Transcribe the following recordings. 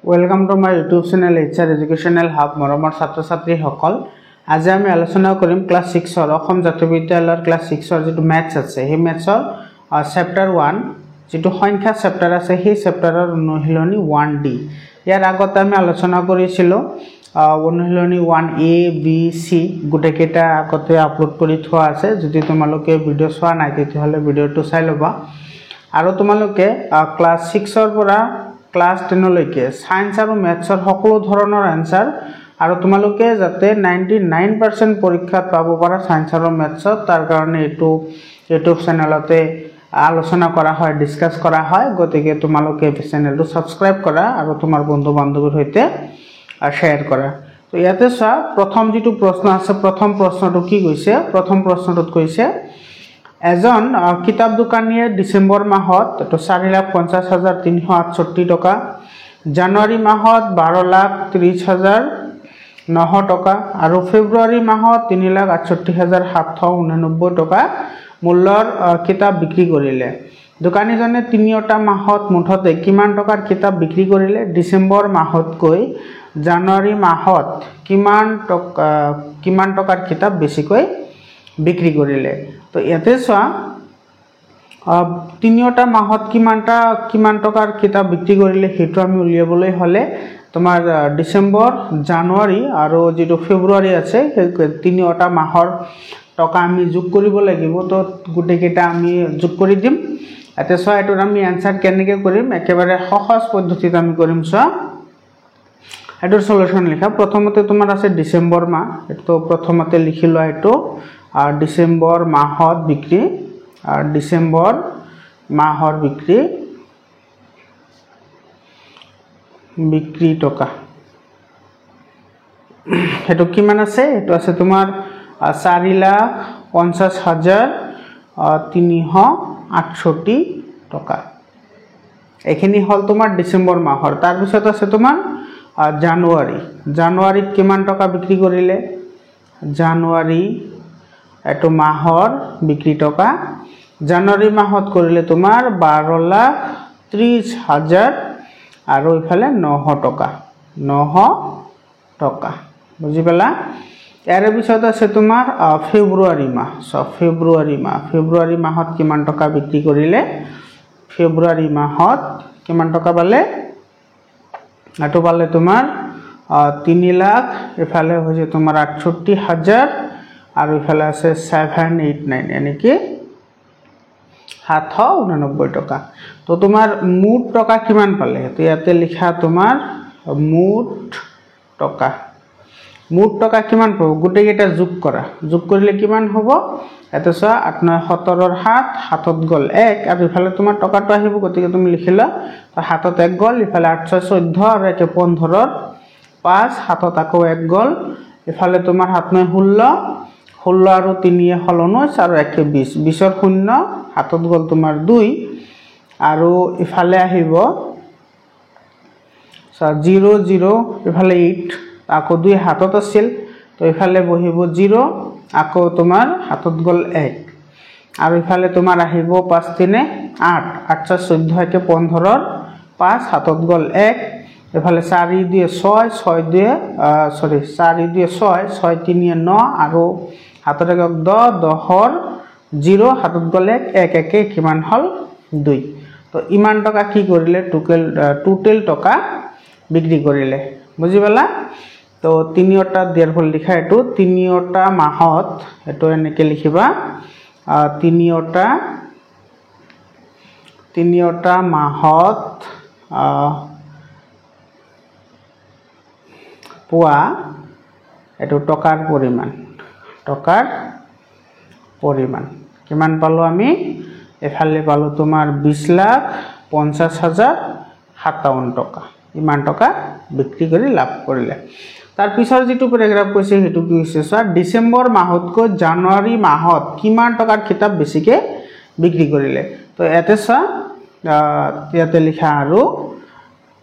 welcome to my YouTube channel HR educational hub মৰমৰ ছাত্ৰ ছাত্ৰীসকল আজি আমি আলোচনা কৰিম ক্লাছ 6 অসম জাতীয় বিদ্যালয়ৰ ক্লাছ 6 যিটো ম্যাথছ আছে সেই ম্যাথছৰ চেপ্টাৰ 1 যিটো সংখ্যা চেপ্টাৰ আছে সেই চেপ্টাৰৰ অনুশীলনী 1D ইয়াৰ আগতে আমি আলোচনা কৰিছিলো অনুশীলনী 1A B C গুটেকেটা আগতে আপলোড কৰি থোৱা আছে যদি তোমালোকে ভিডিও চোৱা নাই তেতিয়াহলে ভিডিওটো চাই লবা আৰু তোমালোকে ক্লাছ 6 পৰা ক্লাছ 10 লৈকে সায়েন্স আৰু ম্যাথছৰ সকলো ধৰণৰ আনসাৰ আৰু তোমালোকে যাতে 99% পৰীক্ষাত পাব পৰা সায়েন্স আৰু ম্যাথছত তাৰ কাৰণে এটো ইউটিউব চেনেলতে আলোচনা কৰা হয় ডিসকাস কৰা হয় গতিকে তোমালোকে চেনেলটো সাবস্ক্ৰাইব কৰা আৰু তোমাৰ বন্ধু বান্ধৱীৰ সৈতে শেয়াৰ কৰা তো ইয়াতে চা প্ৰথম যেটো প্ৰশ্ন আছে প্ৰথম প্ৰশ্নটো কি কৈছে প্ৰথম প্ৰশ্নটোত কৈছে এজন কিতাপ দোকানীয়ে ডিসেম্বৰ মাহত তো 4,50,368 টকা জানুৱাৰী মাহত 12,30,900 টকা আৰু ফেব্ৰুৱাৰী মাহত 3,68,789 টকা মূল্যৰ কিতাপ বিক্ৰী কৰিলে দোকানীজনে তিনিটা মাহত মুঠতে কিমান টকাৰ কিতাপ বিক্ৰী কৰিলে ডিসেম্বৰ মাহতকৈ জানুৱাৰী মাহত কিমান টকাৰ কিতাপ বেছিকৈ বিক্ৰী কৰিলে তো ইয়াতে চোৱা তিনিটা মাহত কিমান টকাৰ কিতাপ বিক্ৰী কৰিলে হেতু আমি উলিয়াবলৈ হলে তোমাৰ ডিসেম্বৰ জানুৱাৰী আৰু যেটো ফেব্ৰুৱাৰী আছে তিনিটা মাহৰ টকা আমি যোগ কৰিব লাগিব তো গুটেকেটা আমি যোগ কৰি দিম ইয়াতে চোৱা এটোৰ আমি আনসাৰ কেনেকৈ কৰিম একেবাৰে সহজ পদ্ধতিত আমি কৰিম চোৱা এটোৰ সলিউশন লিখা প্ৰথমতে তোমাৰ আছে ডিসেম্বৰ মাহ এটো প্ৰথমতে লিখি লোৱা এটো ডিসেম্বৰ মাহত বিক্ৰী ডিসেম্বৰ মাহৰ বিক্ৰী টকা এটো কিমান আছে এটো আছে তোমাৰ 4,50,368 টকা এখিনি হল তোমাৰ ডিসেম্বৰ মাহৰ তাৰ পিছত আছে তোমাৰ জানুৱাৰীত কিমান টকা বিক্ৰী কৰিলে জানুৱাৰী এটো মাহৰ বিক্ৰী টকা জানুৱাৰী মাহত কৰিলে তোমাৰ 12,30,000 আৰু ইফালে 900 টকা বুজি পালা ইয়াৰ পিছত আছে তোমাৰ ফেব্ৰুৱাৰী মাহ ফেব্ৰুৱাৰী মাহত কিমান টকা বিক্ৰী কৰিলে ফেব্ৰুৱাৰী মাহত কিমান টকা পালে এটো পালে তোমাৰ 3 লাখ ইফালে হৈছে তোমাৰ 68,000 আৰু ইফালে আছে 789 মানে কি 789 টকা তো তোমাৰ মুঠ টকা কিমান পালে তো ইয়াতে লিখা তোমাৰ মুঠ টকা কিমান পাব গুটেকেটা যোগ কৰিলে কিমান হ'ব এতে চোৱা 8,9,17 ৰ 7 হাতত গল 1 আৰু ইফালে তোমাৰ টকাটো আহিব গতিকে তুমি লিখিলা তো হাতত 1 গল ইফালে 8,14 আৰু 15 ৰ 5 হাতত আকৌ 1 গল ইফালে তোমাৰ 7,9,16 আৰু 3 হল 19 আৰু 1 20 20ৰ 0 হাতত গল তোমাৰ 2 আৰু ইফালে আহিব 0 ইফালে 8 আকৌ 2 হাতত আছিল তো ইফালে বহিব 0 আকৌ তোমাৰ হাতত গল 1 আৰু ইফালে তোমাৰ আহিব 5 3 8 8,14 15 ৰ 5 হাতত গল 1 ইফালে 4 2 6 6 2 4 2 6 6 3 9 আৰু হাতত 10 10ৰ 0 হাতত গল 1 1 কিমান হল 2 তো ইমান টকা কি কৰিলে টোটাল টকা বিক্ৰী কৰিলে বুজি পালা তো তিনিটা দিয়াৰ ফল লিখা এটো তিনিটা মাহত এটো এনেকে লিখিবা তিনিটা মাহত পোৱা এটো টকাৰ পৰিমাণ কিমান পালো আমি এফালে পালো তোমাৰ 20,50,057 টকা ইমান টকা বিক্ৰী কৰি লাভ কৰিলে তাৰ পিছৰ যেটো প্যাৰাগ্ৰাফ কৈছে হেতু কি হৈছে স্যাৰ ডিসেম্বৰ মাহতকৈ জানুৱাৰী মাহত কিমান টকাৰ কিতাপ বেছিকে বিক্ৰী কৰিলে তো এতে স্যাৰ ইয়াতে লিখা আৰু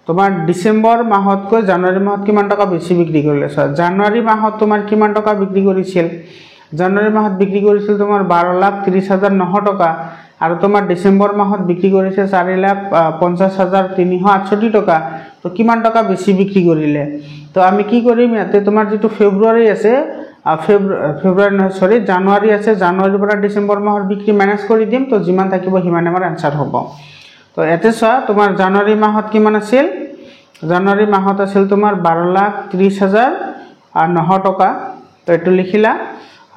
তোমাৰ ডিসেম্বৰ মাহতকৈ জানুৱাৰী মাহত কিমান টকা বেছি বিক্ৰী কৰিলে স্যাৰ জানুৱাৰী মাহত তোমাৰ কিমান টকা বিক্ৰী কৰিছিল জানুৱাৰী মাহত বিক্ৰী কৰিছিল তোমাৰ 12,30,900 টকা আৰু তোমাৰ ডিসেম্বৰ মাহত বিক্ৰী কৰিছে 4,50,368 টকা তো কিমান টকা বেছি বিক্ৰী কৰিলে তো আমি কি কৰিম ইয়াতে তোমাৰ যেটো ফেব্ৰুৱাৰী আছে ফেব্ৰুৱাৰী নহয় সৰি জানুৱাৰী আছে জানুৱাৰীৰ পৰা ডিসেম্বৰ মাহৰ বিক্ৰী মাইনাস কৰি দিম তো যিমান থাকিব হিমান আমাৰ আনসাৰ হ'ব তো এতে চোৱা তোমাৰ জানুৱাৰী মাহত কিমান আছিল জানুৱাৰী মাহত আছিল তোমাৰ 12,30,900 টকা তো এটো লিখিলা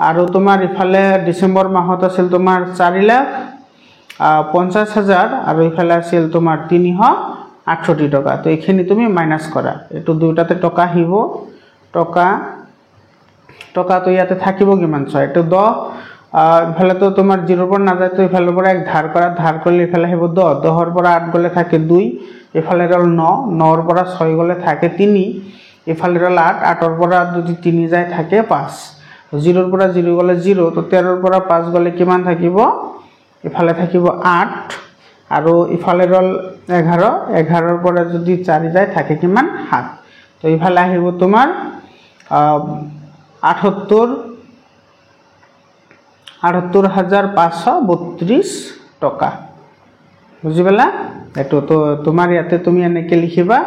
আৰু তোমাৰ ইফালে ডিসেম্বৰ মাহত আছিল তোমাৰ 4,50,000 আৰু ইফালে আছিল তোমাৰ 368 টকা তো এইখিনি তুমি মাইনাস কৰা এটো দুইটাতে টকা আহিব টকা তো ইয়াতে থাকিব কিমান ছয় এটো 10 ইফালে তো তোমাৰ 0 পৰা না যায় তো ইফালৰ পৰা এক ধাৰ কৰিলে ইফালে আহিব 10 10 ৰ পৰা 8 গলে থাকে 2 ইফালে ৰল 9 9 ৰ পৰা 6 গলে থাকে 3 ইফালে ৰল 8 8 ৰ পৰা যদি 3 যায় থাকে 5 0 ৰ পৰা 0 গলে 0 তো 13 ৰ পৰা 5 গলে কিমান থাকিব ইফালে থাকিব 8 আৰু ইফালে ৰল 11 11 ৰ পৰা যদি 4 যায় থাকে কিমান 7 তো ইফালে আহিব তোমাৰ 78,532 টকা বুজি পালা এটো তো তোমাৰ ইয়াতে তুমি এনেকে লিখিবা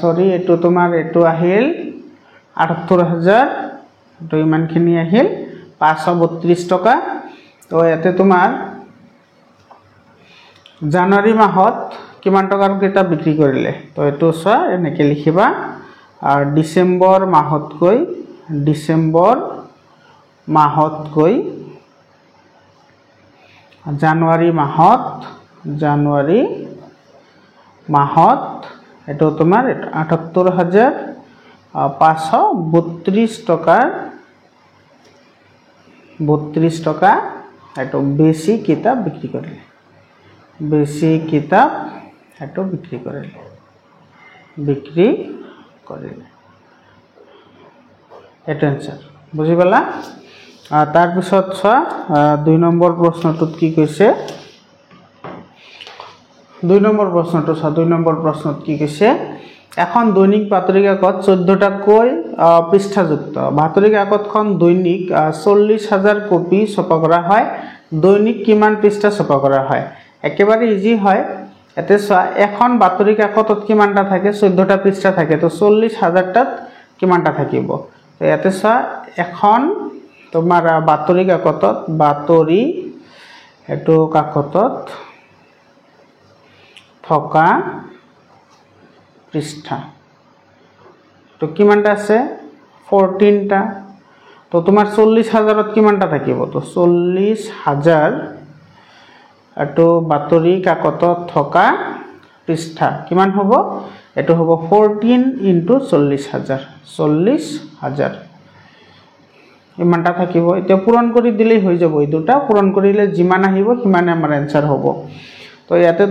সৰি এটো তোমাৰ এটো আহিল 78,000 তো ইমানখিনি আহিল 532 টকা তো ইয়াতে তোমাৰ জানুৱাৰী মাহত কিমান টকাৰ কিতাপ বিক্ৰী কৰিলে তো এটো চোৱা এনেকে লিখিবা আৰ ডিসেম্বৰ মাহতকৈ জানুৱাৰী মাহত এটো তোমাৰ 78,532 টকা এটো বেছি কিতাপ বিক্ৰী কৰিলে এটো বিক্ৰী কৰিলে এটো आंसर বুজি পালা তাৰ পিছত চোৱা 2 নম্বৰ প্ৰশ্নটোত কি কৈছে 2 নম্বৰ প্ৰশ্নত কি কৈছে এখন দৈনিক বাতৰি কাকত 14টা কৈ পৃষ্ঠাযুক্ত বাতৰি কাকতখন দৈনিক 40,000 কপি ছপা কৰা হয় দৈনিক কিমান পৃষ্ঠা ছপা কৰা হয় একেবাৰে ইজি হয় এতে চোৱা এখন বাতৰি কাকতত কিমানটা থাকে 14টা পৃষ্ঠা থাকে তো 40,000 টাত কিমানটা থাকিব তো এতে চোৱা এখন তোমাৰ বাতৰি কাকতত থকা পৃষ্ঠা তো কিমানটা আছে 14টা তো তোমাৰ 40,000 ত কিমানটা থাকিব তো 40,000 এটো বাতৰি কাকতত থকা পৃষ্ঠা কিমান হ'ব এটো হ'ব 14 * 40,000 ইমানটা থাকিব এতিয়া পূৰণ কৰি দিলেই হৈ যাব এই দুটা পূৰণ কৰিলে যিমান আহিব সিমানে আমাৰ आंसर হ'ব তো ইয়াতে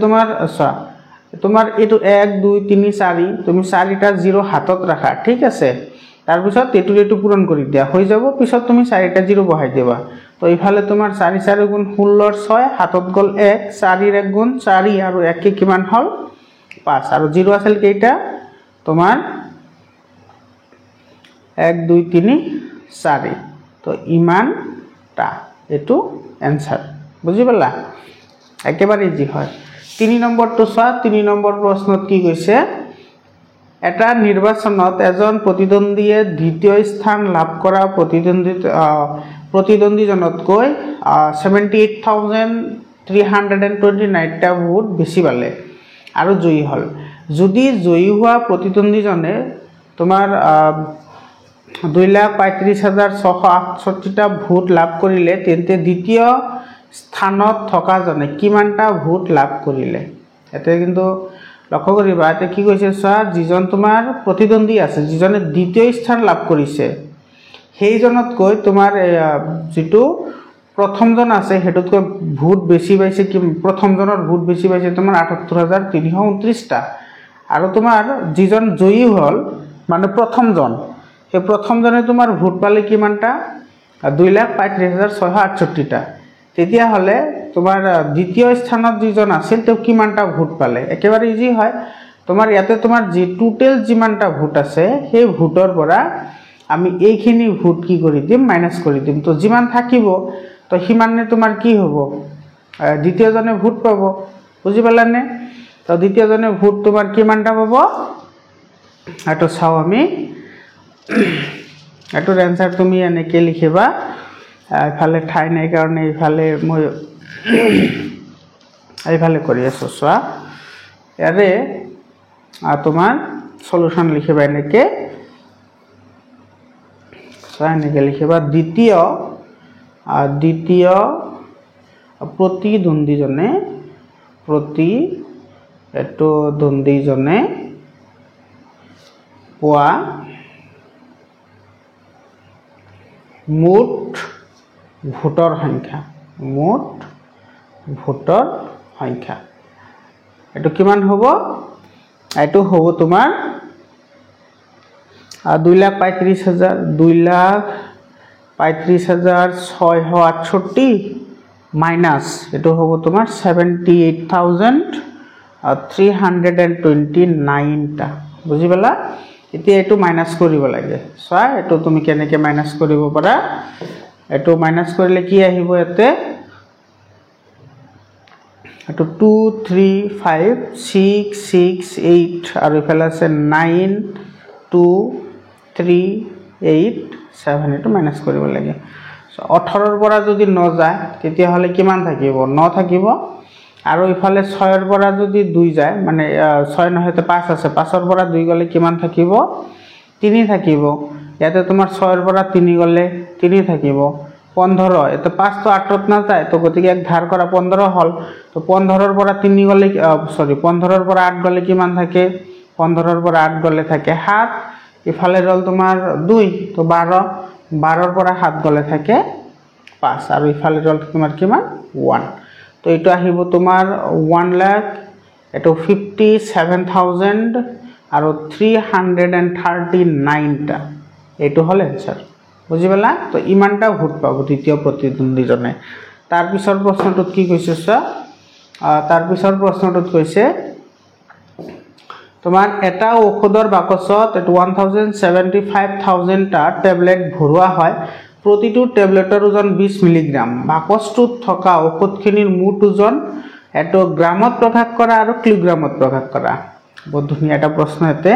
তোমাৰ এটো 1 2 3 4 তুমি 4টা 0 হাতত ৰাখা ঠিক আছে তাৰ পিছত এটো পূৰণ কৰি দিয়া হৈ যাব পিছত তুমি 4টা 0 বহাই দিবা তো ইফালে তোমাৰ 4 4 গুণ 16 6 হাতত গল 1 4 ৰ 1 গুণ 4 আৰু 1 কে কিমান হল 5 আৰু 0 আছিল কেইটা তোমাৰ 1 2 3 4 তো ইমানটা এটো आंसर বুজি পালা একেবাৰে ইজি হয় 3 নম্বৰটো চোৱা 3 নম্বৰ প্ৰশ্নত কি কৈছে এটা নিৰ্বাচনত এজন প্ৰতিদ্বন্দ্বীয়ে দ্বিতীয় স্থান লাভ কৰা প্ৰতিদ্বন্দ্বীজনতকৈ 78,329 টা ভোট বেছি পালে আৰু জয়ী হল যদি জয়ী হোৱা প্ৰতিদ্বন্দ্বীজনে তোমাৰ 2,35,668 টা ভোট লাভ কৰিলে তেন্তে দ্বিতীয় স্থানত থকা জনে কিমানটা ভোট লাভ কৰিলে এতে কিন্তু লক্ষ্য কৰিবা এতে কি কৈছে চোৱা যিজন তোমাৰ প্ৰতিদ্বন্দ্বী আছে যিজনে দ্বিতীয় স্থান লাভ কৰিছে সেইজনতকৈ তোমাৰ যেটো প্ৰথমজন আছে হেতুতকৈ ভোট বেছি পাইছে কি প্ৰথমজনৰ ভোট বেছি পাইছে তোমাৰ 78,329 টা আৰু তোমাৰ যিজন জয়ী হল মানে প্ৰথমজন এই প্ৰথমজনে তোমাৰ ভোট পালে কিমানটা 2,35,668 টা তেতিয়া হলে তোমাৰ দ্বিতীয় স্থানত যিজন আছিল তেওঁ কিমানটা ভোট পালে একেবাৰে ইজি হয় তোমাৰ ইয়াতে তোমাৰ যে টোটাল যিমানটা ভোট আছে সেই ভোটৰ পৰা আমি এইখিনি ভোট কি কৰি দিম মাইনাস কৰি দিম তো যিমান থাকিব তো হিমানে তোমাৰ কি হ'ব দ্বিতীয়জনে ভোট পাব বুজি পালানে তো দ্বিতীয়জনে ভোট তোমার কিমানটা পাব এটো চাও আমি এটোৰ এনসাৰ তুমি এনেকে লিখিবা ইফালে ঠাই নাই কাৰণে ইফালে মই এইফালে কৰি আছো চোৱা ইয়াৰে তোমাৰ সলিউশন লিখিবা এনেকে চোৱা এনেকে লিখিবা দ্বিতীয় প্ৰতিদ্বন্দ্বীজনে পোৱা মুঠ ভোটৰ সংখ্যা এটো কিমান হ'ব এটো হ'ব তোমাৰ 2,35,668 মাইনাস এটো হ'ব তোমাৰ 78,329 টা বুজি পালা এতিয়া এটো মাইনাস কৰিব লাগে চোৱা এটো তুমি কেনেকে মাইনাস কৰিব পাৰা এটো মাইনাস কৰিলে কি আহিব এতে এটো 2 3 5 6 6 8 আৰু ইফালে আছে 9 2 3 8 7 এটো মাইনাস কৰিব লাগে সো 18 ৰ পৰা যদি 9 যায় তেতিয়া হলে কিমান থাকিব 9 থাকিব আৰু ইফালে 6 ৰ পৰা যদি 2 যায় মানে 6 নহতে 5 আছে 5 ৰ পৰা 2 গলে কিমান থাকিব 3 থাকিব ইয়াতে তোমাৰ 6 ৰ পৰা 3 গলে 3 থাকিব 15 এতে 5 তো 8 ত না যায় তো গতিকে এক ধাৰ কৰা 15 হল তো 15 ৰ পৰা 3 গলে সৰি 15 ৰ পৰা 8 গলে কিমান থাকে 15 ৰ পৰা 8 গলে থাকে 7 ইফালে ৰল তোমাৰ 2 তো 12 12 ৰ পৰা 7 গলে থাকে 5 আৰু ইফালে ৰল তোমাৰ কিমান 1 তো এটো আহিব তোমাৰ 1 লাখ এটো 57,000 আৰু 339 টা এটো হল आंसर বুজি পালা তো ইমানটা ভোট পাব দ্বিতীয় প্ৰতিদ্বন্দ্বীজনে তাৰ পিছৰ প্ৰশ্নটোত কি কৈছে চোৱা তাৰ পিছৰ প্ৰশ্নটোত কৈছে তোমাৰ এটা ঔষধৰ বাকচত 1,75,000 টা টেবলেট ভৰোৱা হয় প্ৰতিটো টেবলেটৰ ওজন 20 মিলিগ্ৰাম বাকচটোত থকা ঔষধখিনিৰ মুঠ ওজন এটো গ্ৰামত প্ৰকাশ কৰা আৰু কিলোগ্ৰামত প্ৰকাশ কৰা বহুত ধুনীয়া এটা প্ৰশ্ন এতে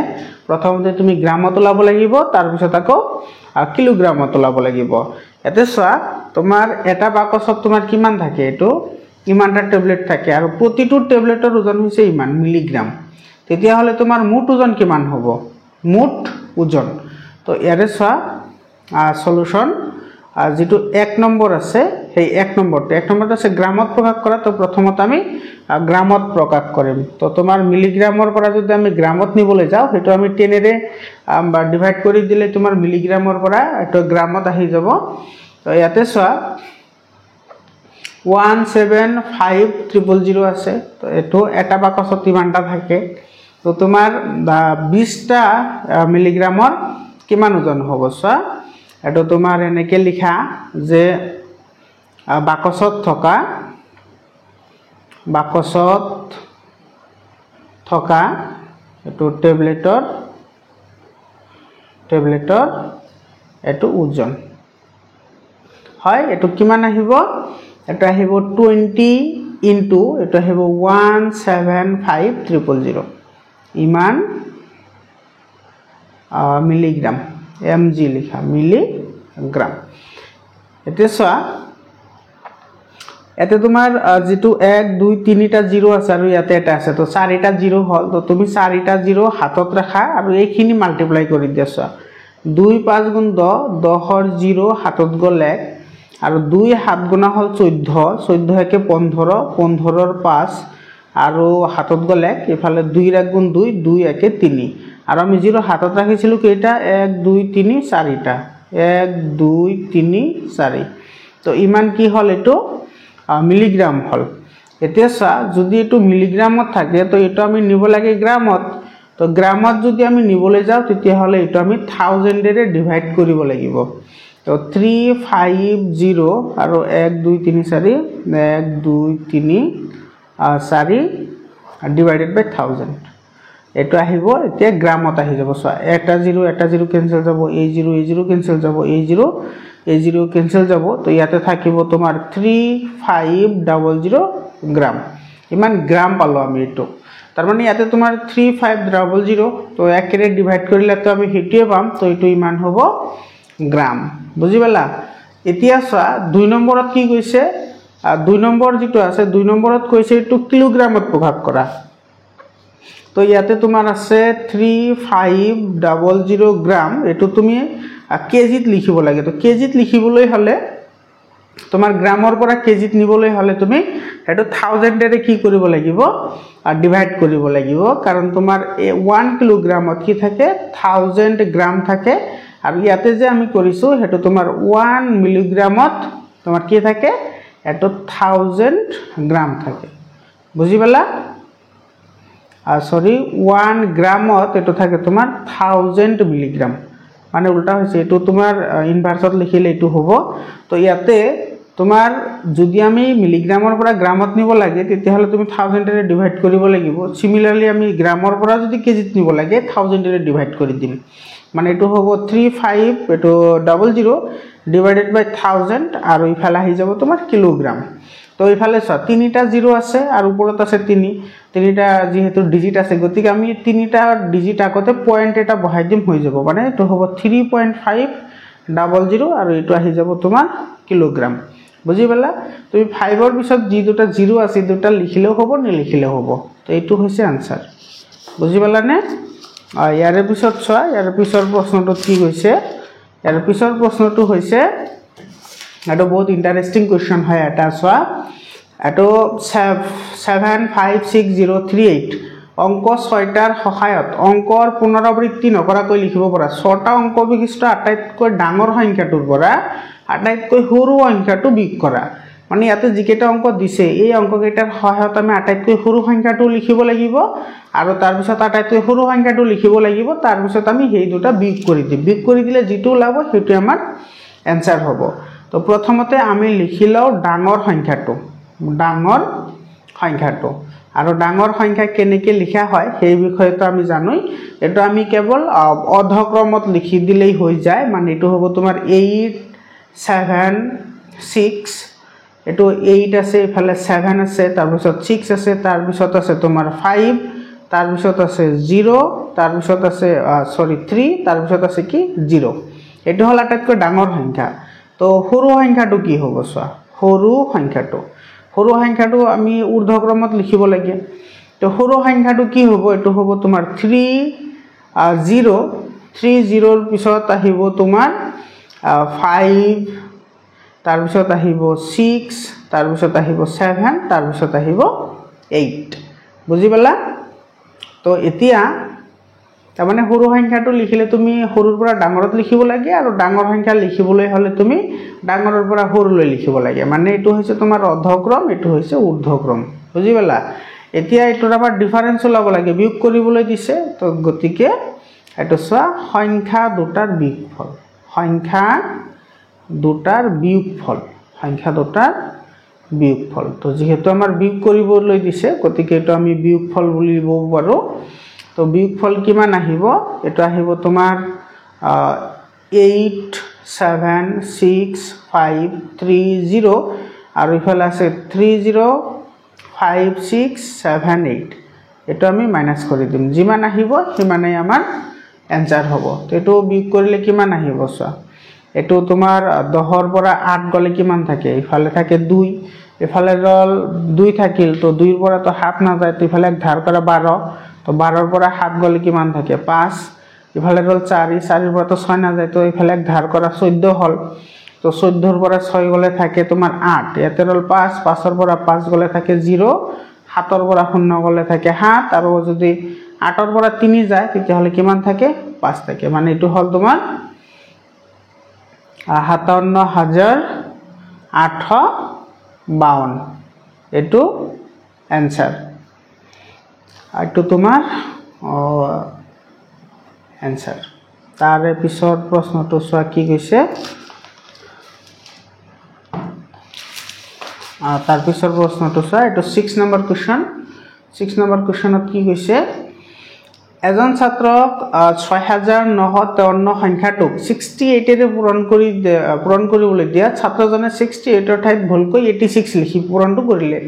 প্ৰথমতে তুমি গ্ৰামত ওলাব লাগিব তাৰ পিছত আকৌ কিলোগ্ৰামত ওলাব লাগিব এতে চোৱা তোমাৰ এটা বাকচত তোমাৰ কিমান থাকে এটো ইমানটা টেবলেট থাকে আৰু প্ৰতিটো টেবলেটৰ ওজন হৈছে ইমান মিলিগ্ৰাম তেতিয়া হলে তোমাৰ মুঠ ওজন কিমান হ'ব মুঠ ওজন তো ইয়াৰে চোৱা সলিউশন যেটো 1 নম্বৰ আছে সেই 1 নম্বৰটো আছে গ্ৰামত প্ৰকাশ কৰা তো প্ৰথমত আমি গ্ৰামত প্ৰকাশ কৰিম তো তোমাৰ মিলিগ্ৰামৰ পৰা যদি আমি গ্ৰামত নিবলৈ যাও হেতু আমি 10 এৰে ডিভাইড কৰি দিলে তোমাৰ মিলিগ্ৰামৰ পৰা এটো গ্ৰামত আহি যাব তো ইয়াতে চোৱা 175,000 আছে তো এটো এটা বাকচত ইমানটা থাকে তো তোমাৰ 20 টা মিলিগ্ৰামৰ কিমান ওজন হ'ব চোৱা এটো তোমাৰ এনেকে লিখা যে বাকচত থকা এটো টেবলেটৰ এটো ওজন হয় এটো কিমান আহিব এটো আহিব 20 ইনটু এটো আহিব 175,000 ইমান মিলিগ্ৰাম mg লিখা মিলিগ্ৰাম এতে চোৱা এতে তোমাৰ যেটো 1 2 3 টা 0 আছে আৰু ইয়াতে এটা আছে তো 4 টা 0 হল তো তুমি 4 টা 0 হাতত ৰাখা আৰু এইখিনি মাল্টিপ্লাই কৰি দিয়া চোৱা 2 5 গুণ 10 10 ৰ 0 হাতত গলে আৰু 2 7 গুণা হল 14 14 একে 15 15 ৰ 5 আৰু হাতত গলে ইফালে 2 ৰ গুণ 2 2 একে 3 আৰু আমি 0 হাতত ৰাখিছিলো কেইটা 1 2 3 4 টা 1 2 3 4 তো ইমান কি হল এটো মিলিগ্ৰাম হল এতিয়া যদি এটো মিলিগ্ৰামত থাকে তো এটো আমি নিব লাগে গ্ৰামত তো গ্ৰামত যদি আমি নিবলৈ যাও তেতিয়া হলে এটো আমি 1000 এৰে ডিভাইড কৰিব লাগিব তো 350 আৰু 1 2 3 4 1 2 3 4 ডিভাইডেড বাই 1000 এটো আহিব এতিয়া গ্ৰামত আহি যাব সো এটা 0 ক্যান্সেল যাব এই 0 ক্যান্সেল যাব এই 0 ক্যান্সেল যাব তো ইয়াতে থাকিব তোমাৰ 3500 গ্ৰাম ইমান গ্ৰাম পালো আমি এটো তাৰ মানে ইয়াতে তোমাৰ 3500 তো 1 ৰে ডিভাইড কৰিলে তো আমি হেটিয়ে পাম তো এটো ইমান হ'ব গ্ৰাম বুজি পালা এতিয়া চোৱা 2 নম্বৰত কি কৈছে 2 নম্বৰ যেটো আছে 2 নম্বৰত কৈছে এটো কিলোগ্ৰামত প্ৰভাৱ কৰা তো ইয়াতে তোমাৰ আছে 3500 গ্ৰাম এটো তুমি কেজিত লিখিব লাগে তো কেজিত লিখিবলৈ হলে তোমাৰ গ্ৰামৰ পৰা কেজিত নিবলৈ হলে তুমি এটো 1000 এৰে কি কৰিব লাগিব ডিভাইড কৰিব লাগিব কাৰণ তোমাৰ 1 কিলোগ্ৰামত কি থাকে 1000 গ্ৰাম থাকে আৰু ইয়াতে যে আমি কৰিছো হেতু তোমাৰ 1 মিলিগ্ৰামত তোমাৰ কি থাকে এটো 1000 গ্ৰাম থাকে বুজি পালা সৰি 1 গ্ৰামত এটো থাকে তোমাৰ 1000 মিলিগ্ৰাম মানে উল্টা হৈছে এটো তোমাৰ ইনভাৰ্সত লিখিলে এটো হ'ব তো ইয়াতে তোমাৰ যদি আমি মিলিগ্ৰামৰ পৰা গ্ৰামত নিব লাগে তেতিয়া হলে তুমি 1000 এৰে ডিভাইড কৰিব লাগিব সিমিলাৰলি আমি গ্ৰামৰ পৰা যদি কেজিত নিব লাগে 1000 এৰে ডিভাইড কৰি দিম মানে এটো হ'ব 35 এটো 00 ডিভাইডেড বাই 1000 আৰু ইফালে আহি যাব তোমাৰ কিলোগ্ৰাম তো ইফালে ছ তিনিটা 0 আছে আৰু ওপৰত আছে 3 তিনিটা যেহেতু ডিজিট আছে গতিকে আমি তিনিটা ডিজিট আগতে পয়েন্ট এটা বহাই দিম হৈ যাব মানে এটো হ'ব 3.500 আৰু এটো আহি যাব তোমাৰ কিলোগ্ৰাম বুজি পালা তুমি 5 ৰ পিছত যি দুটা 0 আছে দুটা লিখিলেও হ'ব নিলিখিলেও হ'ব তো এটো হৈছে আনসার বুজি পালা নে ইয়াৰে পিছত চোৱা ইয়াৰে পিছৰ প্ৰশ্নটো কি হৈছে ইয়াৰে পিছৰ প্ৰশ্নটো হৈছে এটো বহুত ইন্টাৰেস্টিং কোশ্চেন হয় এটা চোৱা এটো 756038 অঙ্ক 6টাৰ সহায়ত অঙ্কৰ পুনৰাবৃত্তি নকৰাকৈ লিখিব পৰা 6টা অঙ্ক বিশিষ্ট আটাইতকৈ ডাঙৰ সংখ্যাটোৰ পৰা আটাইতকৈ সৰু সংখ্যাটো বিয়োগ কৰা মানে ইয়াতে যিকেটা অঙ্ক দিছে এই অঙ্ককেইটাৰ সহায়ত আমি আটাইতকৈ সৰু সংখ্যাটো লিখিব লাগিব আৰু তাৰ পিছত আটাইতকৈ সৰু সংখ্যাটো লিখিব লাগিব তাৰ পিছত আমি হেই দুটা বিয়োগ কৰি দিম বিয়োগ কৰি দিলে যেটো লাভ হেতু আমাৰ आंसर হ'ব তো প্ৰথমতে আমি লিখিলাও ডাঙৰ সংখ্যাটো আৰু ডাঙৰ সংখ্যা কেনেকৈ লিখা হয় সেই বিষয়টো আমি জানোই এটো আমি কেৱল অৰ্ধক্ৰমত লিখি দিলেই হৈ যায় মানে এটো হ'ব তোমাৰ 8 7 6 এটো 8 আছে ইফালে 7 আছে তাৰ পিছত 6 আছে তাৰ পিছত আছে তোমাৰ 5 তাৰ পিছত আছে 0 তাৰ পিছত আছে 3 তাৰ পিছত আছে কি 0 এটো হল আটাইতকৈ ডাঙৰ সংখ্যা তো সৰু সংখ্যাটো কি হ'ব চোৱা সৰু সংখ্যাটো আমি ঊৰ্ধ্বক্ৰমত লিখিব লাগে তো সৰু সংখ্যাটো কি হ'ব এটো হ'ব তোমাৰ 30 ৰ পিছত আহিব তোমাৰ 5 তাৰ পিছত আহিব 6 তাৰ পিছত আহিব 7 তাৰ পিছত আহিব 8 বুজি পালা তো এতিয়া তাৰমানে সৰু সংখ্যাটো লিখিলে তুমি সৰুৰ পৰা ডাঙৰত লিখিব লাগে আৰু ডাঙৰ সংখ্যা লিখিবলৈ হলে তুমি ডাঙৰৰ পৰা সৰুলৈ লিখিব লাগে মানে এটো হৈছে তোমাৰ অৰ্ধক্ৰম এটো হৈছে ঊৰ্ধ্বক্ৰম বুজি পালা এতিয়া এটোৰ আবাৰ ডিফাৰেন্স ওলাব লাগে বিয়োগ কৰিবলৈ দিছে তো গতিকে এটো চোৱা সংখ্যা দুটাৰ বিয়োগফল তো যেহেতু আমাৰ বিয়োগ কৰিবলৈ দিছে গতিকে এটো আমি বিয়োগফল বুলি লিখিব পাৰো তো বিয়োগফল কিমান আহিব এটো আহিব তোমাৰ 8765330 আৰু ইফালে আছে 305678 এটো আমি মাইনাস কৰি দিম যিমান আহিব সিমানেই আমাৰ आंसर হ'ব তো এটো বিয়োগ কৰিলে কিমান আহিব চোৱা এটো তোমাৰ 10 ৰ পৰা 8 গলে কিমান থাকে ইফালে থাকে 2 ইফালে ৰল 2 থাকিল তো 2 ৰ পৰা তো 7 না যায় তো ইফালে ধাৰ কৰা 12 তো 12 ৰ পৰা 7 গলে কিমান থাকে 5 ইফালে ৰল 4 4 ৰ পৰা তো 6 না যায় তো ইফালে ধাৰ কৰা 14 হল তো 14 ৰ পৰা 6 গলে থাকে তোমাৰ 8 ইয়াতে ৰল 5 5 ৰ পৰা 5 গলে থাকে 0 7 ৰ পৰা 0 গলে থাকে 7 আৰু যদি 8 ৰ পৰা 3 যায় তেতিয়া হলে কিমান থাকে 5 থাকে মানে এটো হল তোমাৰ 57852 এটো आंसर এটো তোমাৰ आंसर তাৰে পিছৰ প্ৰশ্নটো চোৱা কি কৈছে তাৰ পিছৰ প্ৰশ্নটো চোৱা এটো 6 নম্বৰ কোৱেশ্চনত কি কৈছে এজন ছাত্ৰক 6953 সংখ্যাটোক 68 এৰে পূৰণ কৰিবলৈ দিয়া ছাত্ৰজনে 68 ৰ ঠাইত ভুলকৈ 86 লিখি পূৰণটো কৰিলে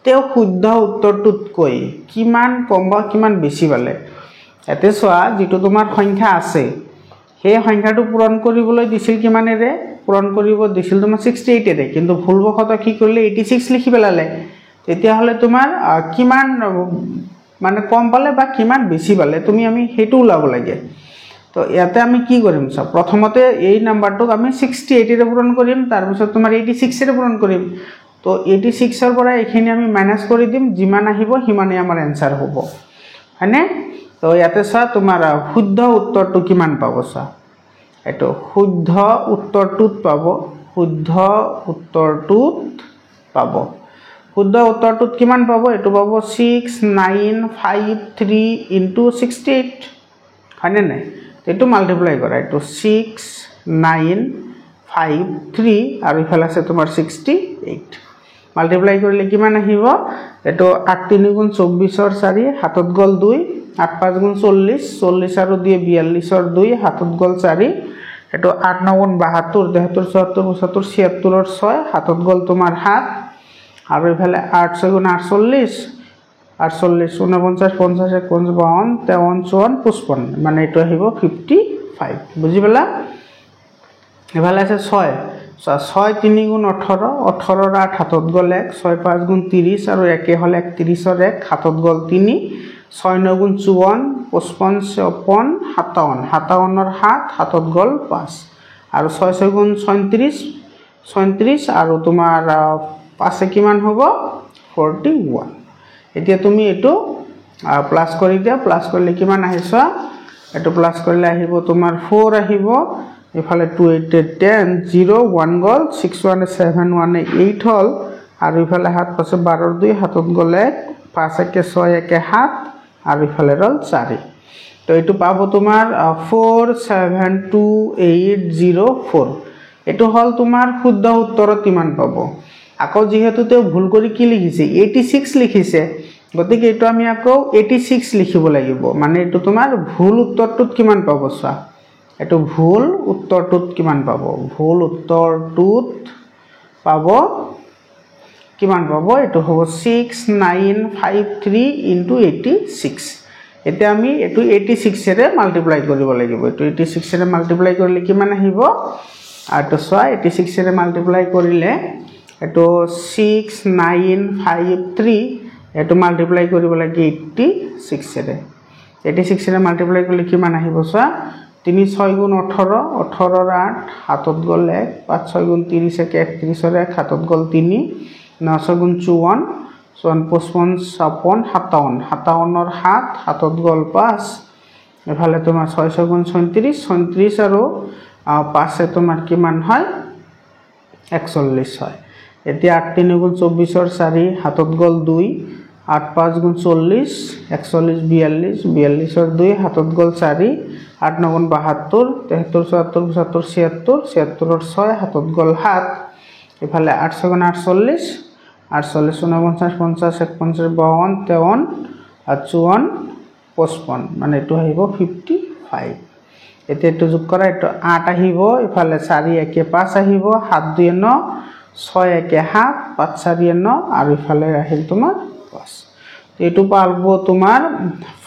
তেও শুদ্ধ উত্তৰটোতকৈ কিমান কম বা কিমান বেছি পালে এতে চোৱা যেটো তোমাৰ সংখ্যা আছে সেই সংখ্যাটো পূৰণ কৰিবলৈ দিছিল কিমানেৰে পূৰণ কৰিব দিছিল তোমাৰ 68 এৰে কিন্তু ভুলবশতঃ কি কৰিলে 86 লিখি পেলালে তেতিয়া হলে তোমাৰ কিমান মানে কম পালে বা কিমান বেছি পালে তুমি আমি হেতু উলাব লাগে তো ইয়াতে আমি কি কৰিম সব প্ৰথমতে এই নাম্বাৰটোক আমি 68 এৰে পূৰণ কৰিম তাৰ পিছত তোমাৰ 86 এৰে পূৰণ কৰিম তো 86 এৰ পৰা এখিনি আমি মাইনাস কৰি দিম যিমান আহিব হিমানে আমাৰ आंसर হ'ব হয়নে তো ইয়াতে চা তোমাৰ শুদ্ধ উত্তৰটো কিমান পাব চা এটো শুদ্ধ উত্তৰটোত পাব শুদ্ধ উত্তৰটোত পাব শুদ্ধ উত্তৰটোত কিমান পাব এটো পাব 6953 into 68 হয়নে নাই এটো মাল্টিপ্লাই কৰা এটো 6953 আৰু ইফালে আছে তোমাৰ 68 মাল্টিপ্লাই কৰিলে কিমান আহিব এটো 8 3 গুণ 24 ৰ 4 হাতত গল 2 8 5 গুণ 40 40 আৰু 2 42 ৰ 2 হাতত গল 4 এটো 8 9 গুণ 72 73 74 75 ৰ 6 হাতত গল তোমাৰ 7 আৰু ইফালে 8 6 গুণ 48 48 49 50 51 52 53 55 মানে এটো আহিব 55 বুজি পালা এফালে আছে 6 6 3 গুণ 18 18 ৰ 8 হাতত গল 1 6 5 গুণ 30 আৰু একে হলে 31 ৰ 1 হাতত গল 3 6 9 গুণ 54 55 57 57 ৰ 7 হাতত গল 5 আৰু 6 6 গুণ 37 37 আৰু তোমাৰ 5 কিমান হ'ব 41 এতিয়া তুমি এটো প্লাস কৰি দিয়া প্লাস কৰিলে কিমান আহিছে এটো প্লাস কৰিলে আহিব তোমাৰ 4 আহিব ইফালে 2 8 10 0 1 গল 6 1 7 1 8 হল আৰু ইফালে হাত পাছে 12 ৰ 2 হাতত গলে 5 1 6 1 7 আৰু ইফালে ৰল 4 তো এটো পাবো তোমাৰ 472804 এটো হল তোমাৰ শুদ্ধ উত্তৰত কিমান পাবো আকৌ যেহেতু তে ভুল কৰি কি লিখিছে 86 লিখিছে গতিকে এটো আমি আকৌ 86 লিখিব লাগিব মানে এটো তোমাৰ ভুল উত্তৰটোত কিমান পাবো চা এটো ভুল উত্তৰটোত কিমান পাবো ভুল উত্তৰটোত পাবো কিমান পাবো এটো হ'ব 6953 into 86 এতিয়া আমি এটো 86 এৰে মাল্টিপ্লাই কৰিব লাগিব এটো 86 এৰে মাল্টিপ্লাই কৰিলে কিমান আহিব আৰু তো চোৱা 86 এৰে মাল্টিপ্লাই কৰিলে এটো 6953 এটো মাল্টিপ্লাই কৰিব লাগে 86 এৰে 86 এৰে মাল্টিপ্লাই কৰিলে কিমান আহিব চোৱা 3 6 গুণ 18 18 ৰ 8 হাতত গল 1 5 6 গুণ 30 1 31 ৰ 1 হাতত গল 3 9 6 গুণ 54 55 56 57 57 ৰ 7 হাতত গল 5 এফালে তোমাৰ 6 6 গুণ 37 37 আৰু 5 এ তোমাৰ কিমান হয় 41 হয় এতিয়া 8 3 গুণ 24 ৰ 4 হাতত গল 2 8 5 গুণ 40 41 42 42 ৰ 2 হাতত গল 4 8 9 গুণ 72 73 74 75 76 ৰ 6 হাতত গল 7 এফালে 8 6 গুণ 48 48 49 50 51 52 53 54 55 মানে এটো আহিব 55 এতে এটো যোগ কৰা এটো 8 আহিব এফালে 4 1 5 আহিব 7 2 9 6 1 7 5 4 9 আৰু এফালে আহিল তোমাৰ 5 এটো পালবো তোমাৰ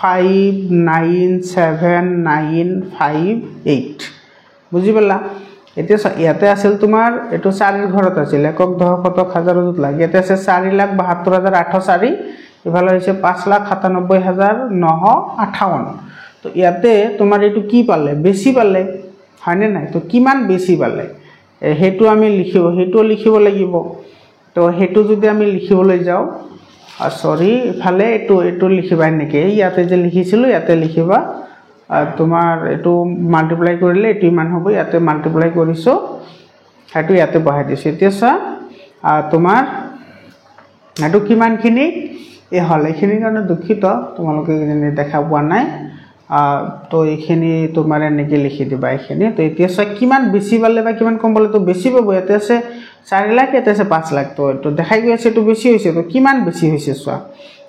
597958 বুজি পালা এতিয়া ইয়াতে আছিল তোমাৰ এটো 4 ৰ ঘৰত আছিল একক দশক হাজাৰত লাগে ইয়াতে আছে 4,72,804 ইফালে হৈছে 5,97,958 তো ইয়াতে তোমাৰ এটো কি পালে বেছি পালে হয়নে নাই তো কিমান বেছি পালে হেতু আমি লিখিব হেতু লিখিব লাগিব তো হেতু যদি আমি লিখিবলৈ যাও সরি ইফালে এটো লিখিবা নেকি ইয়াতে যে লিখিছিল ইয়াতে লিখিবা তোমাৰ এটো মাল্টিপ্লাই কৰিলে এটো মান হ'ব ইয়াতে মাল্টিপ্লাই কৰিছো হেতু ইয়াতে বহাই দিছো এতিয়া সা তোমাৰ এটো কিমান খিনি এ হল এখিনি কাৰণে দুখিত তোমালোকে যেনে দেখা পোৱা নাই তো এখিনি তোমাৰ এনেকে লিখি দিবা এখিনি তো এতিয়া সা কিমান বেছি পালে বা কিমান কম পালে তো বেছি পাব ইয়াতে আছে 4 লাখ এতে আছে 5 লাখ তো এটো দেখাই গৈ আছে এটো বেছি হৈছে তো কিমান বেছি হৈছে সোয়া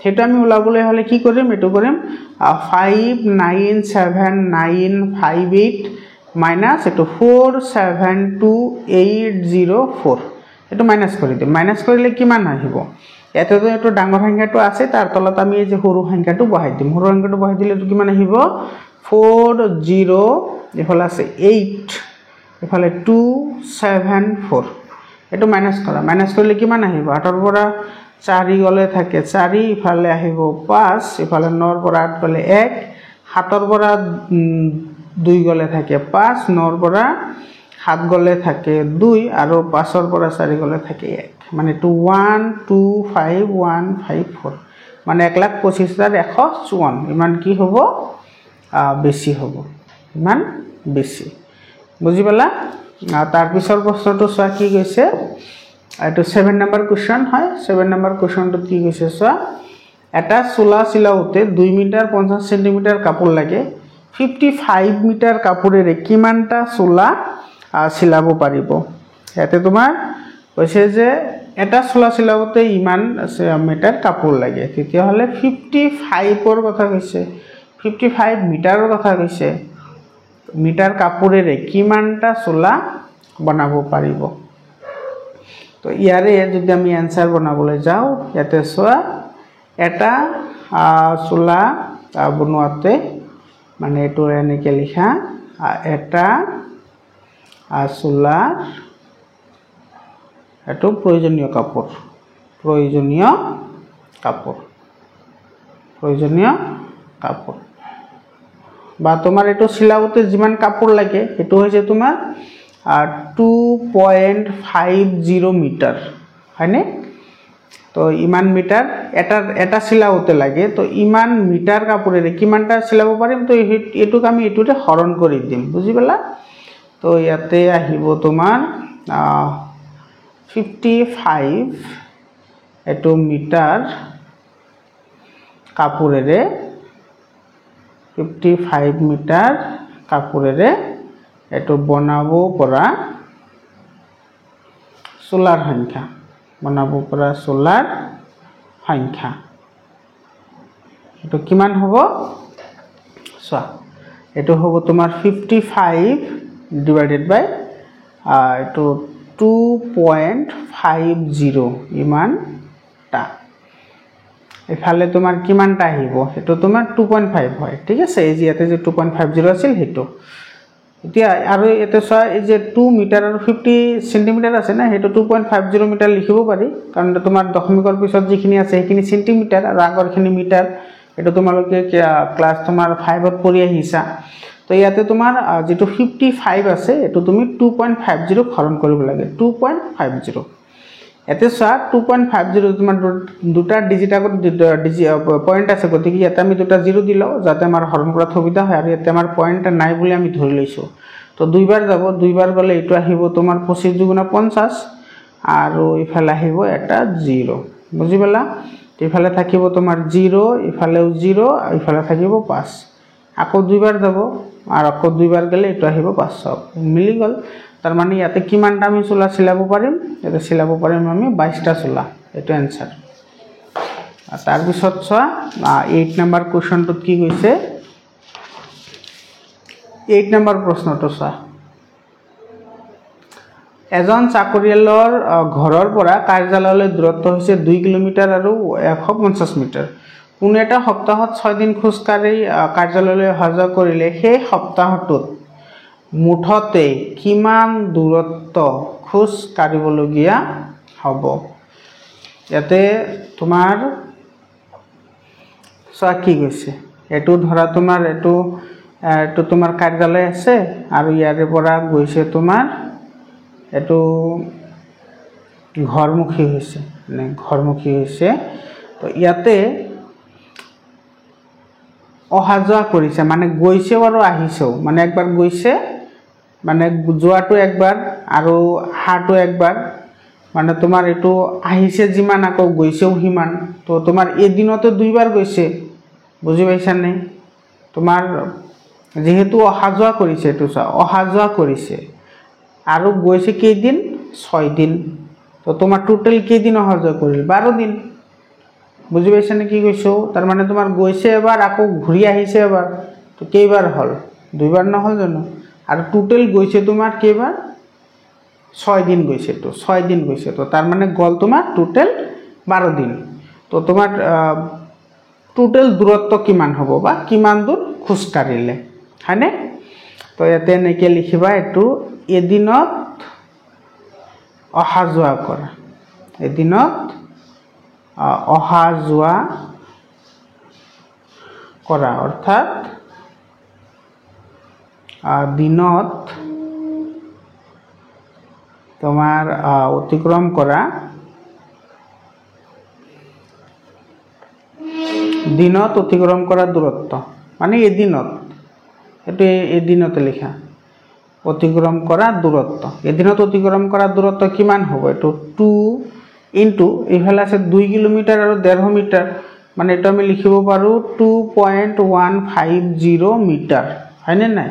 হেতু আমি উলাবলৈ হলে কি কৰিম এটো কৰিম 597958 মাইনাস এটো 472804 এটো মাইনাস কৰি দিম মাইনাস কৰিলে কিমান আহিব ইয়াতে তো এইটো ডাঙৰ সংখ্যাটো আছে তাৰ তলত আমি এই যে সৰু সংখ্যাটো বহাই দিম সৰু সংখ্যাটো বহাই দিলে কিমান আহিব 40 এফালে আছে 8 এফালে 274 এটো মাইনাস কৰা মাইনাস কৰিলে কিমান আহিব 8 ৰ পৰা 4 গলে থাকে 4 ইফালে আহিব 5 ইফালে 9 ৰ পৰা 8 গলে 1 7 ৰ পৰা 2 গলে থাকে 5 9 ৰ পৰা 7 গলে থাকে 2 আৰু 5 ৰ পৰা 4 গলে থাকে 1 মানে 1255154 মানে 1,25,154 ইমান কি হ'ব বেছি হ'ব ইমান বেছি বুজি পালা তাৰ পিছৰ প্ৰশ্নটো চোৱা কি কৈছে এটো 7 নম্বৰ কোৱেশ্চন হয় 7 নম্বৰ কোৱেশ্চনটো কি কৈছে চোৱা এটা চোলা চিলাওতে 2 মিটাৰ 50 সেন্টিমিটাৰ কাপোৰ লাগে 55 মিটাৰ কাপোৰেৰে কিমানটা চোলা চিলাব পাৰিব ইয়াতে তোমাৰ কৈছে যে এটা চোলা চিলাওতে ইমান মিটাৰ কাপোৰ লাগে তেতিয়া হলে 55 ৰ কথা কৈছে 55 মিটাৰৰ কথা কৈছে মিটাৰ কাপোৰেৰে কিমানটা চোলা বনাব পাৰিব তো ইয়াৰে যদি আমি आंसर বনাবলৈ যাও ইয়াতে চোৱা এটা চোলা বনোৱাতে মানে এটো এনেকে লিখা এটা চোলা এটো প্ৰয়োজনীয় কাপোৰ বা তোমার এটো সিলাবতে জিমান কাপড় লাগে এটো হইছে তোমার 2.50 মিটার হয়নে তো ইমান মিটার এটা সিলাবতে লাগে তো ইমান মিটার কাপড়েরে কিমানটা সিলাব পারিম তো এটুক আমি এটুতে হরণ কৰি দিম বুজি পালা তো ইয়াতে আহিব তোমাৰ 55 এটো মিটাৰ কাপড়েৰে 55 মিটাৰ কাপড়েৰে এটো বনাবো পৰা সোলাৰ সংখ্যা এটো কিমান হ'ব সোয়া এটো হ'ব তোমাৰ 55 ডিভাইডেড বাই এটো 2.50 ইমানটা এফালে তোমার কিমানটা আহিব এটো তোমার 2.5 হয় ঠিক আছে এই যে ইয়াতে যে 2.50 আছিল হেটো এতিয়া আৰু এতে চোৱা এই যে 2 মিটাৰ আৰু 50 সেন্টিমিটাৰ আছে না হেটো 2.50 মিটাৰ লিখিব পাৰি কাৰণ তোমাৰ দশমিকৰ পিছত যিখিনি আছে সেইখিনি সেন্টিমিটাৰ আৰু আগৰখিনি মিটাৰ এটো তোমালোকে ক্লাস তোমাৰ 5 ত পঢ়ি আহিছা তো ইয়াতে তোমাৰ যেটো 55 আছে এটো তুমি 2.50 হৰণ কৰিব লাগে 2.50 এতে চোৱা 2.50 তোমাৰ দুটা ডিজিট আগত পয়েন্ট আছে গতিকে ইয়াতে আমি দুটা জিৰো দিলো যাতে আমাৰ হৰণ কৰা সুবিধা হয় আৰু ইয়াতে আমাৰ পয়েন্ট নাই বুলি আমি ধৰি লৈছো তো দুইবাৰ যাব দুইবাৰ গলে এটো আহিব তোমাৰ 25 * 50 আৰু ইফালে আহিব এটা 0 বুজি পালা ইফালে থাকিব তোমাৰ 0 ইফালেও 0 ইফালে থাকিব 5 আকৌ দুইবাৰ যাব আৰু আকৌ দুইবাৰ গলে এটো আহিব 500 মিলি গল তার মানে ইয়াতে কিমানটা আমি চোলা সিলাব পারিম এটা সিলাব পারিম আমি 22টা চোলা এটো आंसर তার পিছত চোৱা 8 নম্বৰ কোৱেশ্চনটোত কি কৈছে 8 নম্বৰ প্ৰশ্নটো চোৱা এজন চাকৰিয়ালৰ ঘৰৰ পৰা কাৰ্যালয়লৈ দূৰত্ব হৈছে 2 কিলোমিটাৰ আৰু 150 মিটাৰ কোনো এটা সপ্তাহত 6 দিন খোজ কাঢ়ি কাৰ্যালয়লৈ অহা কৰিলে সেই সপ্তাহটোত মুঠতে কিমান দূৰত্ব খোজ কাঢ়িবলগীয়া হ'ব ইয়াতে তোমাৰ চোৱা কি কৈছে এটো ধৰা তোমাৰ এটো তোমাৰ কাৰ্যালয় আছে আৰু ইয়াৰে পৰা গৈছে তোমাৰ এটো ঘৰমুখী হৈছে তো ইয়াতে অহা যোৱা কৰিছে মানে গৈছে আৰু আহিছে মানে একবাৰ গৈছে মানে যোৱাটো একবাৰ আৰু হাটো একবাৰ মানে তোমাৰ এটো আহিছে জিমান আকৌ গৈছেও হিমান তো তোমাৰ এদিনতে দুইবাৰ গৈছে বুজি পাইছা নে তোমাৰ যেহেতু অহা যোৱা কৰিছে এটো অহা যোৱা কৰিছে আৰু গৈছে কেইদিন 6 দিন তো তোমাৰ টোটাল কেইদিন অহা যোৱা কৰিল 12 দিন বুজি পাইছা নে কি কৈছো তাৰ মানে তোমাৰ গৈছে এবাৰ আকৌ ঘুৰি আহিছে এবাৰ তো কেইবাৰ হল দুইবাৰ নহল জানো আৰু টোটাল গৈছে তোমাৰ কেইবাৰ 6 দিন গৈছে তো 6 দিন গৈছে তো তাৰ মানে গল তোমাৰ টোটাল 12 দিন তো তোমাৰ টোটাল দূৰত্ব কিমান হ'ব বা কিমান দূৰ খোজ কাঢ়িলে হয়নে তো ইয়াতে এনেকৈ লিখিবা এইটো এদিনত অহা যোৱা কৰা এদিনত অহা যোৱা কৰা অৰ্থাৎ দিনত তোমার অতিক্রম করা দিনত অতিক্রম করা দূরত্ব মানে এদিনত এটো এদিনতে লেখা অতিক্রম করা দূরত্ব এদিনত অতিক্রম করা দূরত্ব কিমান হ'ব এটো 2 ইনটু ইফালে আছে 2 কিলোমিটার আৰু 1.5 মিটাৰ মানে এটো আমি লিখিব পাৰো 2.150 মিটার হয়নে নাই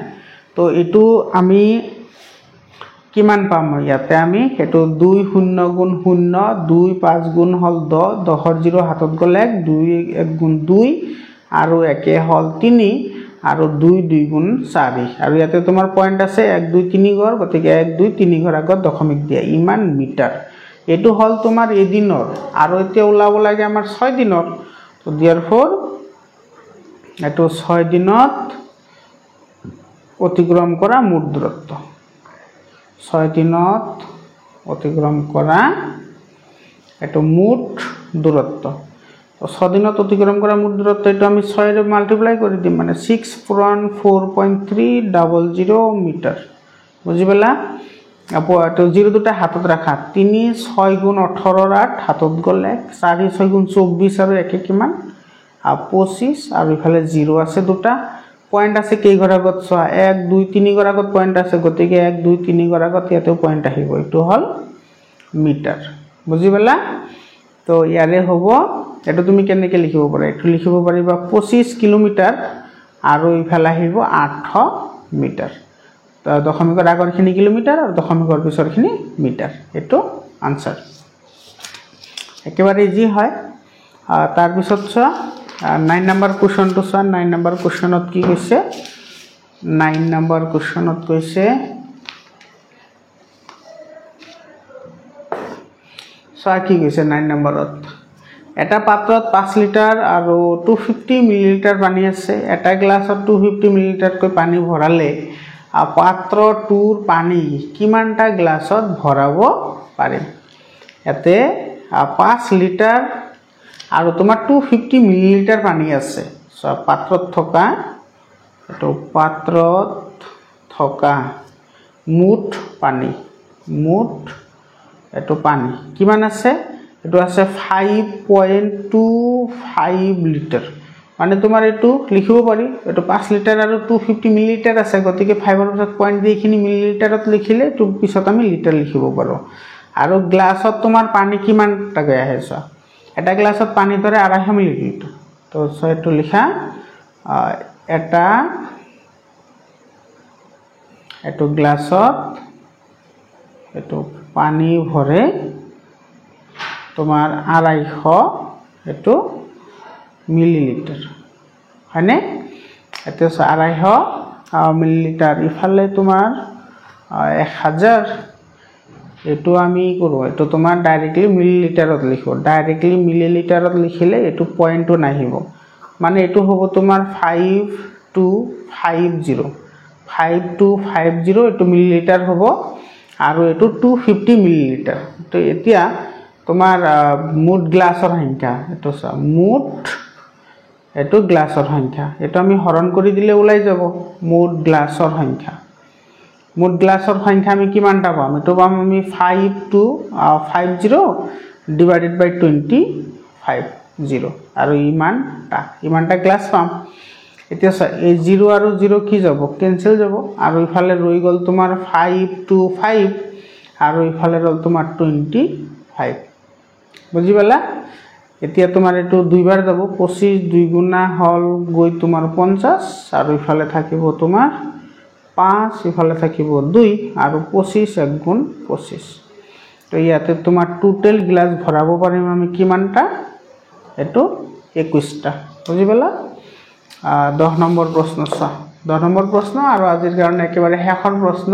তো এটো আমি কিমান পাম ইয়াতে আমি এটো 2 0 গুণ 0 2 5 গুণ হল 10 10 ৰ 0 হাতত গলে 2 1 গুণ 2 আৰু 1 হল 3 আৰু 2 2 গুণ 4 আৰু ইয়াতে তোমাৰ পয়েন্ট আছে 1 2 3 ঘৰ গতিকে 1 2 3 ঘৰ আগত দশমিক দিয়া ইমান মিটাৰ এটো হল তোমাৰ এদিনৰ আৰু এতিয়া ওলাব লাগে আমাৰ 6 দিনৰ তো therefore এটো 6 দিনত অতিক্রম করা মুঠ দূরত্ব 6 দিনত অতিক্রম করা এটো মুঠ দূরত্ব তো 6 দিনত অতিক্রম করা মুঠ দূরত্ব এটা আমি 6 এর মাল্টিপ্লাই করে দিম মানে 6.4.300 মিটার বুঝিবলা আপো এটো 0 দুটা হাতত রাখা 3 6 গুণ 18 8 হাতত গলে 4 6 গুণ 24 আৰু একে কিমান 25 আৰু ইফালে 0 আছে দুটা পয়েন্ট আছে কেই ঘৰ আগত 1 2 3 ঘৰ আগত পয়েন্ট আছে গতিকে 1 2 3 ঘৰ আগত ইয়াতে পয়েন্ট আহিব এটো হল মিটাৰ বুঝিবলা তো ইয়াৰে হ'ব এটো তুমি কেনেকৈ লিখিব পাৰা এটো লিখিব পাৰিবা 25 কিলোমিটাৰ আৰু ইফালে আহিব 800 মিটাৰ তো দশমিকৰ আগৰখিনি কিলোমিটাৰ আৰু দশমিকৰ পিছৰখিনি মিটাৰ এটো আনসাৰ একেবাৰে ইজি হয় তাৰ পিছত 9 নম্বৰ কোৱেশ্চনটো 9 নম্বৰ কোৱেশ্চনত কি কৈছে 9 নম্বৰ কোৱেশ্চনত কৈছে কি কৈছে 9 নম্বৰত এটা পাত্ৰত 5 লিটাৰ আৰু 250 মিলিলিটাৰ পানী আছে এটা গ্লাছত 250 মিলিলিটাৰ কৈ পানী ভৰালে পাত্ৰটোৰ পানী কিমানটা গ্লাছত ভৰাব পাৰিম এতে 5 লিটাৰ আৰু তোমাৰ 250 মিলিলিটাৰ পানী আছে পাত্ৰত থকা এটো পাত্ৰত থকা মুঠ পানী মুঠ এটো পানী কিমান আছে এটো আছে 5.25 লিটাৰ মানে তোমাৰ এটো লিখিব পাৰি এটো 5 লিটাৰ আৰু 250 মিলিলিটাৰ আছে গতিকে 5 ৰ পিছত পয়েন্ট দি খিনি মিলিলিটাৰত লিখিলে তো পিছত আমি লিটাৰ লিখিব পাৰো আৰু গ্লাছত তোমাৰ পানী কিমান টাকা আহে এটা গ্লাছত পানী ধরে 250 মিলিলিটার তো এটো লিখা এটা এটো গ্লাছত এটো পানী ভরে তোমার 250 এটো মিলিলিটার হয়নে এটো 250 মিলিলিটার ইফালে তোমার 1000 এটো আমি করব এটো তোমার ডাইরেক্টলি মিলিলিটারত লিখো ডাইরেক্টলি মিলিলিটারত লিখিলে এটো পয়েন্টও নাহিব মানে এটো হ'ব তোমাৰ 5250 এটো মিলিলিটাৰ হ'ব আৰু এটো 250 মিলিলিটাৰ তো এতিয়া তোমাৰ মুঠ গ্লাছৰ সংখ্যা এটো মুঠ এটো গ্লাছৰ সংখ্যা এটো আমি হৰণ কৰি দিলে ওলাই যাব মুঠ গ্লাছৰ সংখ্যা মুঠ গ্লাছৰ সংখ্যা আমি কিমানটা পাম এটো পাম আমি 5250 ডিভাইডেড বাই 250 আৰু ইমানটা গ্লাছ পাম এতিয়া এই 0 আৰু 0 কি যাব ক্যান্সেল যাব আৰু ইফালে ৰৈ গল তোমাৰ 525 আৰু ইফালে ৰল তোমাৰ 25 বুজিবালা এতিয়া তোমাৰ এটো দুইবাৰ যাব 25 দুই গুণা হল গৈ তোমাৰ 50 আৰু ইফালে থাকিব তোমাৰ 5 ইফালে থাকিব 2 আৰু 25 1 গুণ 25 তো ইয়াতে তোমাৰ টোটাল গ্লাস ভৰাব পাৰিম আমি কিমানটা এটো 21টা বুজিবলা 10 নম্বৰ প্ৰশ্ন 10 নম্বৰ প্ৰশ্ন আৰু আজিৰ কাৰণে একেবাৰে শেষৰ প্ৰশ্ন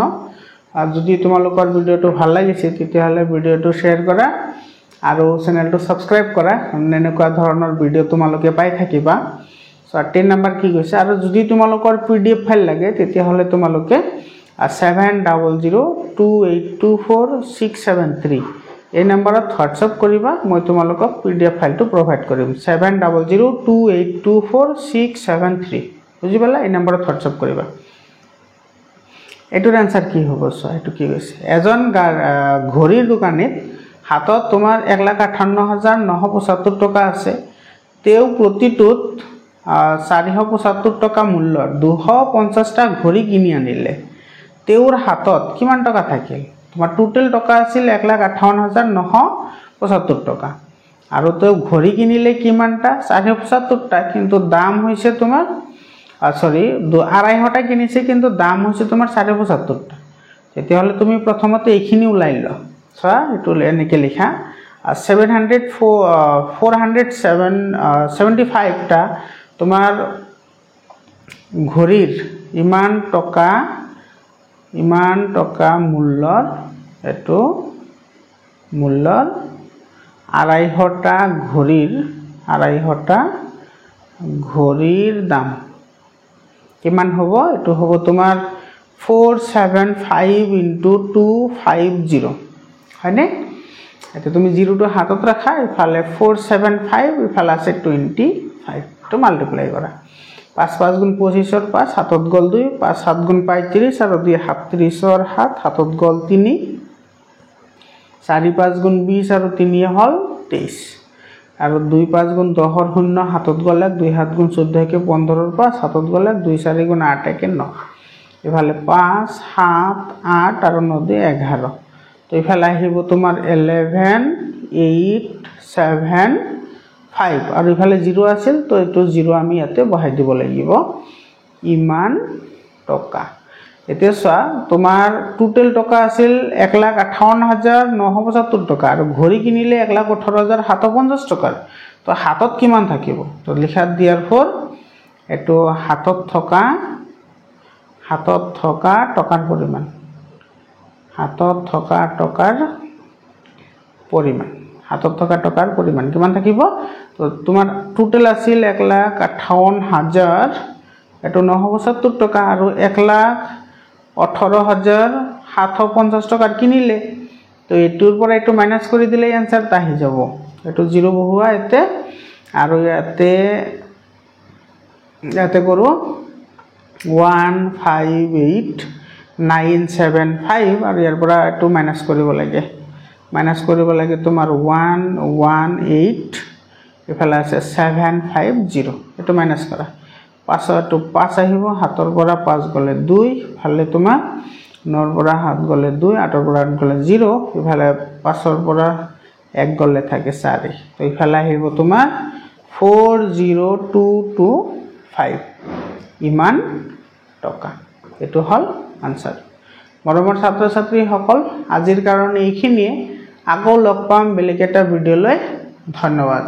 আৰু যদি তোমালোকৰ ভিডিওটো ভাল লাগিছে তেতিয়াহলে ভিডিওটো শেয়াৰ কৰা আৰু চেনেলটো সাবস্ক্ৰাইব কৰা এনেকুৱা ধৰণৰ ভিডিও তোমালোকে পাই থাকিবা সো 10 নম্বৰ কি কৈছে আৰু যদি তোমালোকৰ পিডিএফ ফাইল লাগে তেতিয়া হলে তোমালোকে 7002824673 এই নম্বৰত WhatsApp কৰিবা মই তোমালোকক পিডিএফ ফাইলটো প্ৰভাইড কৰিম 7002824673 বুজি পালা এই নম্বৰত WhatsApp কৰিবা এটোৰ আনসাৰ কি হ'ব সো এটো কি কৈছে এজন ঘড়ীৰ দোকানীত হাতত তোমাৰ 1,58,975 টকা আছে তেও প্ৰতিটোত 475 টকা মূল্যৰ 250টা ঘড়ী কিনি আনিলে তেওৰ হাতত কিমান টকা থাকিল তোমাৰ টোটাল টকা আছিল 1,58,975 টকা আৰু তেও ঘড়ী কিনিলে কিমানটা 475টা কিন্তু দাম হৈছে তোমাৰ সৰি 250টা কিনিছে কিন্তু দাম হৈছে তোমাৰ 475টা তেতিয়া হলে তুমি প্ৰথমতে এইখিনি উলাই ল সা এটো এনেকে লিখা 475 টা তোমাৰ ঘড়ীৰ ইমান টকা মূল্যৰ এটো মূল্যৰ 250টা ঘড়ীৰ দাম কিমান হ'ব এটো হ'ব তোমাৰ 475 into 250 হয়নে এটো তুমি 0 টো হাতত ৰাখা ইফালে 475 ইফালে আছে 25 তো মাল্টিপ্লাই কৰা 5 5 গুণ 25 ৰ 5 হাতত গল 2 5 7 গুণ 35 আৰু 2 37 ৰ 7 হাতত গল 3 4 5 গুণ 20 আৰু 3 হল 23 আৰু 2 5 গুণ 10 ৰ 0 হাতত গলে 2 7 গুণ 14 কে 15 ৰ 5 হাতত গলে 2 4 গুণ 8 কে 9 ইফালে 5 7 8 আৰু 9 11 তো ইফালে আহিব তোমাৰ 11 8 7 5 আৰু ইফালে 0 আছিল তো এটো 0 আমি ইয়াতে বহাই দিব লাগিব ইমান টকা এতিয়া চোৱা তোমাৰ টোটাল টকা আছিল 1,58,975 টকা আৰু ঘড়ী কিনিলে 1,18,750 টকা তো হাতত কিমান থাকিব তো লিখা দিয়াৰ ফৰ এটো হাতত থকা টকাৰ পৰিমাণ হাতত থকা টকাৰ পৰিমাণ কিমান থাকিব তো তোমাৰ টোটাল আছিল 1,58,000 এটো 975 টকা আৰু 1,18,750 টকা কিনিলে তো এটোৰ পৰা এটো মাইনাস কৰি দিলে आंसर আহি যাব এটো 0 বহুৱা এতে আৰু ইয়াতে কৰো 158,975 আৰু ইয়াৰ পৰা এটো মাইনাস কৰিব লাগে তোমাৰ 118 ইফালে আছে 750 এটো মাইনাস কৰা 5 to 5 আহিব হাতৰ পৰা 5 গলে 2 ফালে তোমাৰ 9 ৰ পৰা 7 গলে 2 8 ৰ পৰা 8 গলে 0 ইফালে 5 ৰ পৰা 1 গলে থাকে 4 তো ইফালে আহিব তোমাৰ 40225 ইমান টকা এটো হল आंसर মৰমৰ ছাত্ৰ ছাত্ৰী সকল আজিৰ কাৰণে এইখিনিয়ে আকৌ লগ পাম বেলেগ এটা ভিডিঅ লৈ ধন্যবাদ